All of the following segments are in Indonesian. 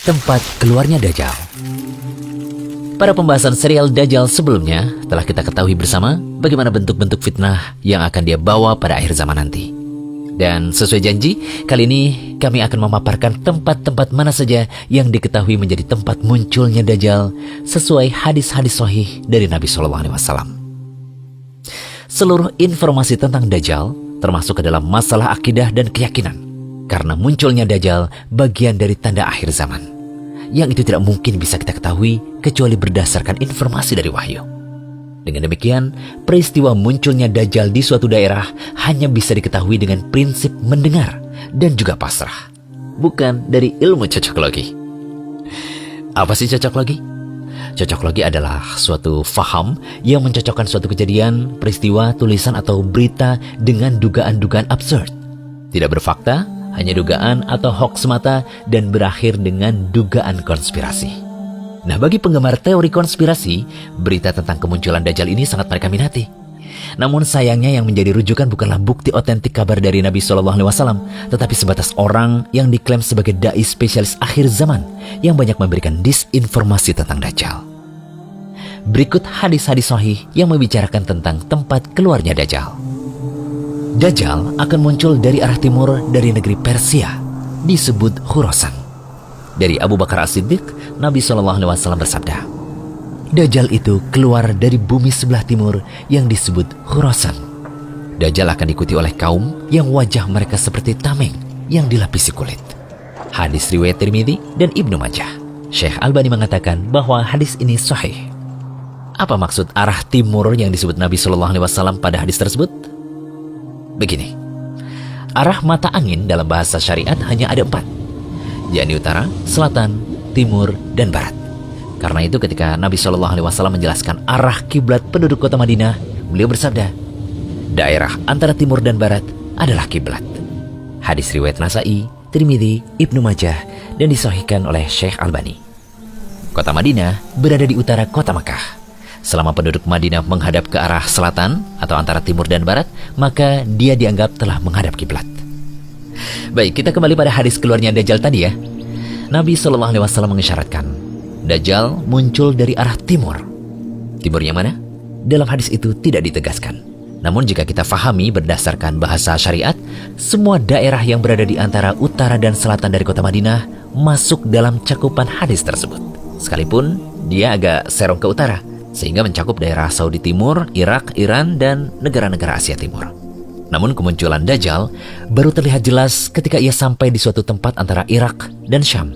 tempat keluarnya Dajjal. Pada pembahasan serial Dajjal sebelumnya, telah kita ketahui bersama bagaimana bentuk-bentuk fitnah yang akan dia bawa pada akhir zaman nanti. Dan sesuai janji, kali ini kami akan memaparkan tempat-tempat mana saja yang diketahui menjadi tempat munculnya Dajjal sesuai hadis-hadis sahih dari Nabi SAW. Seluruh informasi tentang Dajjal termasuk ke dalam masalah akidah dan keyakinan. Karena munculnya Dajjal bagian dari tanda akhir zaman. Yang itu tidak mungkin bisa kita ketahui kecuali berdasarkan informasi dari wahyu. Dengan demikian, peristiwa munculnya Dajjal di suatu daerah hanya bisa diketahui dengan prinsip mendengar dan juga pasrah, bukan dari ilmu cocoklogi. Apa sih cocoklogi? Cocoklogi adalah suatu faham yang mencocokkan suatu kejadian, peristiwa, tulisan, atau berita dengan dugaan-dugaan absurd. Tidak berfakta, hanya dugaan atau hoax semata dan berakhir dengan dugaan konspirasi. Nah, bagi penggemar teori konspirasi, berita tentang kemunculan Dajjal ini sangat mereka minati. Namun sayangnya yang menjadi rujukan bukanlah bukti otentik kabar dari Nabi SAW, tetapi sebatas orang yang diklaim sebagai dai spesialis akhir zaman yang banyak memberikan disinformasi tentang Dajjal. Berikut hadis-hadis sahih yang membicarakan tentang tempat keluarnya Dajjal. Dajjal akan muncul dari arah timur dari negeri Persia, disebut Khurasan. Dari Abu Bakar As-Siddiq, Nabi SAW bersabda, Dajjal itu keluar dari bumi sebelah timur yang disebut Khurasan. Dajjal akan diikuti oleh kaum yang wajah mereka seperti tameng yang dilapisi kulit. Hadis riwayat Tirmidzi dan Ibnu Majah. Syekh Albani mengatakan bahwa hadis ini sahih. Apa maksud arah timur yang disebut Nabi SAW pada hadis tersebut? Begini, arah mata angin dalam bahasa syariat hanya ada 4, yakni utara, selatan, timur, dan barat. Karena itu ketika Nabi SAW menjelaskan arah kiblat penduduk kota Madinah, beliau bersabda, daerah antara timur dan barat adalah kiblat. Hadis riwayat Nasai, Tirmidzi, Ibnu Majah, dan disahihkan oleh Syekh Albani. Kota Madinah berada di utara kota Makkah. Selama penduduk Madinah menghadap ke arah selatan atau antara timur dan barat, maka dia dianggap telah menghadap kiblat. Baik, kita kembali pada hadis keluarnya Dajjal tadi ya. Nabi SAW mengisyaratkan Dajjal muncul dari arah timur. Timur yang mana? Dalam hadis itu tidak ditegaskan. Namun jika kita fahami berdasarkan bahasa syariat, semua daerah yang berada di antara utara dan selatan dari kota Madinah masuk dalam cakupan hadis tersebut. Sekalipun dia agak serong ke utara, sehingga mencakup daerah Saudi Timur, Irak, Iran, dan negara-negara Asia Timur. Namun kemunculan Dajjal baru terlihat jelas ketika ia sampai di suatu tempat antara Irak dan Syam.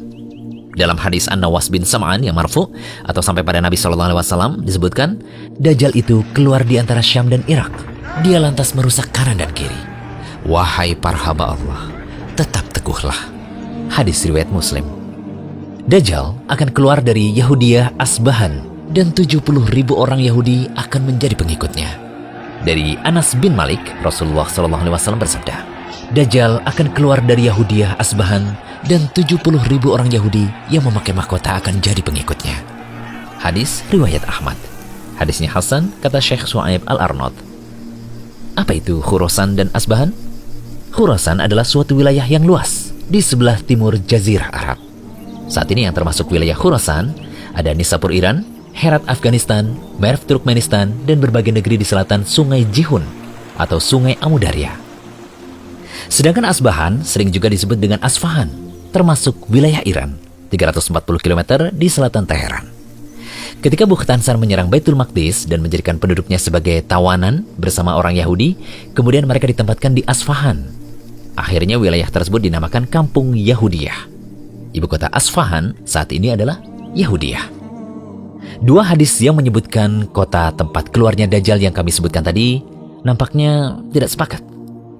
Dalam hadis An-Nawas bin Sam'an yang marfu atau sampai pada Nabi SAW disebutkan, Dajjal itu keluar di antara Syam dan Irak. Dia lantas merusak kanan dan kiri. Wahai para hamba Allah, tetap teguhlah. Hadis riwayat Muslim. Dajjal akan keluar dari Yahudiyah Asbahan dan 70.000 orang Yahudi akan menjadi pengikutnya. Dari Anas bin Malik, Rasulullah SAW bersabda, Dajjal akan keluar dari Yahudiyah Asbahan dan 70.000 orang Yahudi yang memakai mahkota akan jadi pengikutnya. Hadis riwayat Ahmad. Hadisnya Hasan, kata Syekh Su'aib Al-Arnaud. Apa itu Khurasan dan Asbahan? Khurasan adalah suatu wilayah yang luas di sebelah timur Jazirah Arab. Saat ini yang termasuk wilayah Khurasan ada Nisapur Iran, Herat Afghanistan, Merv Turkmenistan, dan berbagai negeri di selatan Sungai Jihun atau Sungai Amudarya. Sedangkan Asbahan sering juga disebut dengan Asfahan, termasuk wilayah Iran, 340 km di selatan Teheran. Ketika Bukhtansan menyerang Baitul Maqdis dan menjadikan penduduknya sebagai tawanan bersama orang Yahudi, kemudian mereka ditempatkan di Asfahan. Akhirnya wilayah tersebut dinamakan Kampung Yahudiyah. Ibu kota Asfahan saat ini adalah Yahudiyah. Dua hadis yang menyebutkan kota tempat keluarnya Dajjal yang kami sebutkan tadi nampaknya tidak sepakat.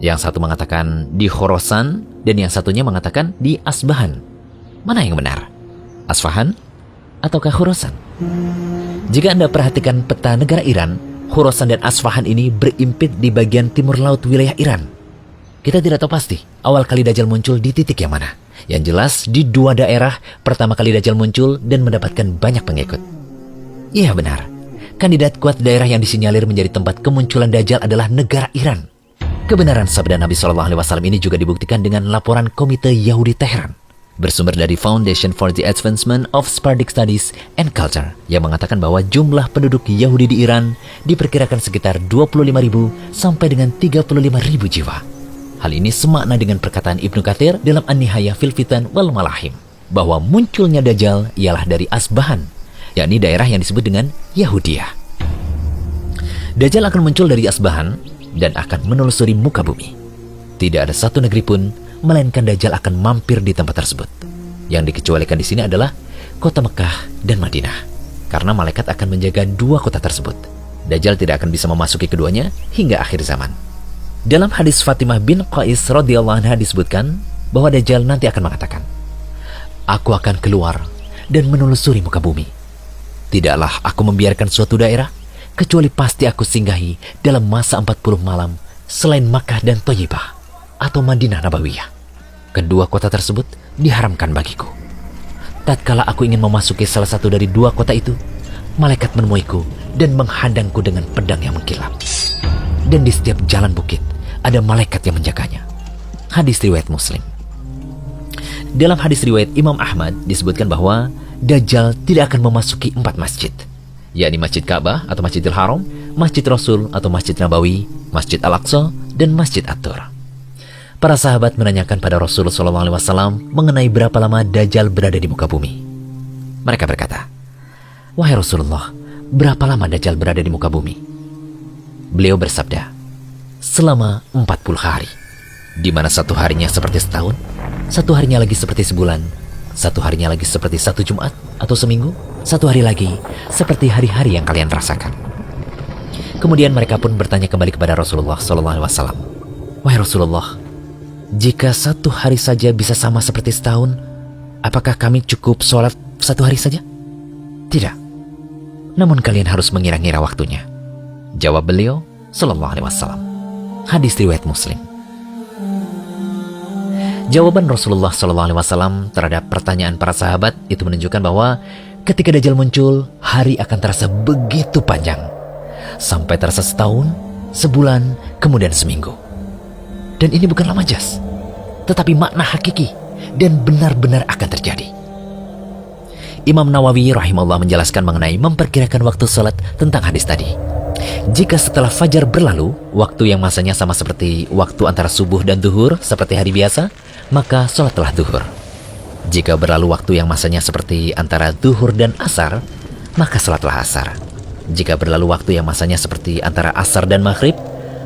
Yang satu mengatakan di Khurasan dan yang satunya mengatakan di Asbahan. Mana yang benar? Asfahan ataukah Khurasan? Jika Anda perhatikan peta negara Iran, Khurasan dan Asfahan ini berimpit di bagian timur laut wilayah Iran. Kita tidak tahu pasti awal kali Dajjal muncul di titik yang mana. Yang jelas di dua daerah pertama kali Dajjal muncul dan mendapatkan banyak pengikut. Iya benar, kandidat kuat daerah yang disinyalir menjadi tempat kemunculan Dajjal adalah negara Iran. Kebenaran sabda Nabi SAW ini juga dibuktikan dengan laporan Komite Yahudi Teheran. bersumber dari Foundation for the Advancement of Sephardic Studies and Culture yang mengatakan bahwa jumlah penduduk Yahudi di Iran diperkirakan sekitar 25.000 sampai dengan 35.000 jiwa. Hal ini semakna dengan perkataan Ibnu Katsir dalam An-Nihayah fil Fitan wal Malahim bahwa munculnya Dajjal ialah dari Asbahan, yakni daerah yang disebut dengan Yahudiyah. Dajjal akan muncul dari Asbahan dan akan menelusuri muka bumi. Tidak ada satu negeri pun melainkan Dajjal akan mampir di tempat tersebut. Yang dikecualikan di sini adalah kota Mekah dan Madinah, karena malaikat akan menjaga dua kota tersebut. Dajjal tidak akan bisa memasuki keduanya hingga akhir zaman. Dalam hadis Fatimah bin Qais radhiyallahu anha disebutkan bahwa Dajjal nanti akan mengatakan, "Aku akan keluar dan menelusuri muka bumi. Tidaklah aku membiarkan suatu daerah, kecuali pasti aku singgahi dalam masa 40 malam selain Makkah dan Thayyibah atau Madinah Nabawiyah. Kedua kota tersebut diharamkan bagiku. Tatkala aku ingin memasuki salah satu dari dua kota itu, malaikat menemuiku dan menghadangku dengan pedang yang mengkilap. Dan di setiap jalan bukit ada malaikat yang menjaganya." Hadis riwayat Muslim. Dalam hadis riwayat Imam Ahmad disebutkan bahwa Dajjal tidak akan memasuki 4 masjid, yakni Masjid Ka'bah atau Masjidil Haram, Masjid Rasul atau Masjid Nabawi, Masjid Al-Aqsa, dan Masjid At-Tur. Para sahabat menanyakan pada Rasulullah SAW mengenai berapa lama Dajjal berada di muka bumi. Mereka berkata, "Wahai Rasulullah, berapa lama Dajjal berada di muka bumi?" Beliau bersabda, "Selama 40 hari, di mana satu harinya seperti setahun, satu harinya lagi seperti sebulan, satu harinya lagi seperti satu Jumat atau seminggu, satu hari lagi seperti hari-hari yang kalian rasakan." Kemudian mereka pun bertanya kembali kepada Rasulullah SAW, "Wahai Rasulullah, jika satu hari saja bisa sama seperti setahun, apakah kami cukup sholat satu hari saja?" "Tidak, namun kalian harus mengira-ngira waktunya," jawab beliau SAW. Hadis riwayat Muslim. Jawaban Rasulullah SAW terhadap pertanyaan para sahabat itu menunjukkan bahwa ketika Dajjal muncul, hari akan terasa begitu panjang, sampai terasa setahun, sebulan, kemudian seminggu. Dan ini bukanlah majas, tetapi makna hakiki dan benar-benar akan terjadi. Imam Nawawi rahimahullah menjelaskan mengenai memperkirakan waktu salat tentang hadis tadi. Jika setelah fajar berlalu, waktu yang masanya sama seperti waktu antara subuh dan duhur seperti hari biasa, maka salatlah duhur. Jika berlalu waktu yang masanya seperti antara duhur dan asar, maka salatlah asar. Jika berlalu waktu yang masanya seperti antara asar dan maghrib,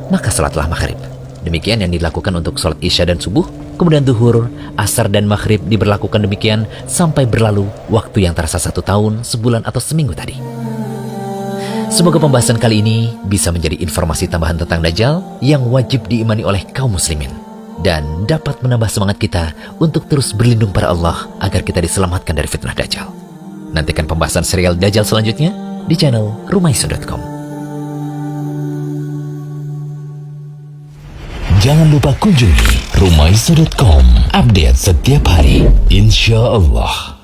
maka salatlah maghrib. Demikian yang dilakukan untuk sholat isya dan subuh, kemudian duhur, asar dan maghrib diberlakukan demikian sampai berlalu waktu yang terasa 1 tahun, sebulan atau seminggu tadi. Semoga pembahasan kali ini bisa menjadi informasi tambahan tentang Dajjal yang wajib diimani oleh kaum muslimin dan dapat menambah semangat kita untuk terus berlindung pada Allah agar kita diselamatkan dari fitnah Dajjal. Nantikan pembahasan serial Dajjal selanjutnya di channel Rumaiso.com. Jangan lupa kunjungi Rumaiso.com, update setiap hari, insya Allah.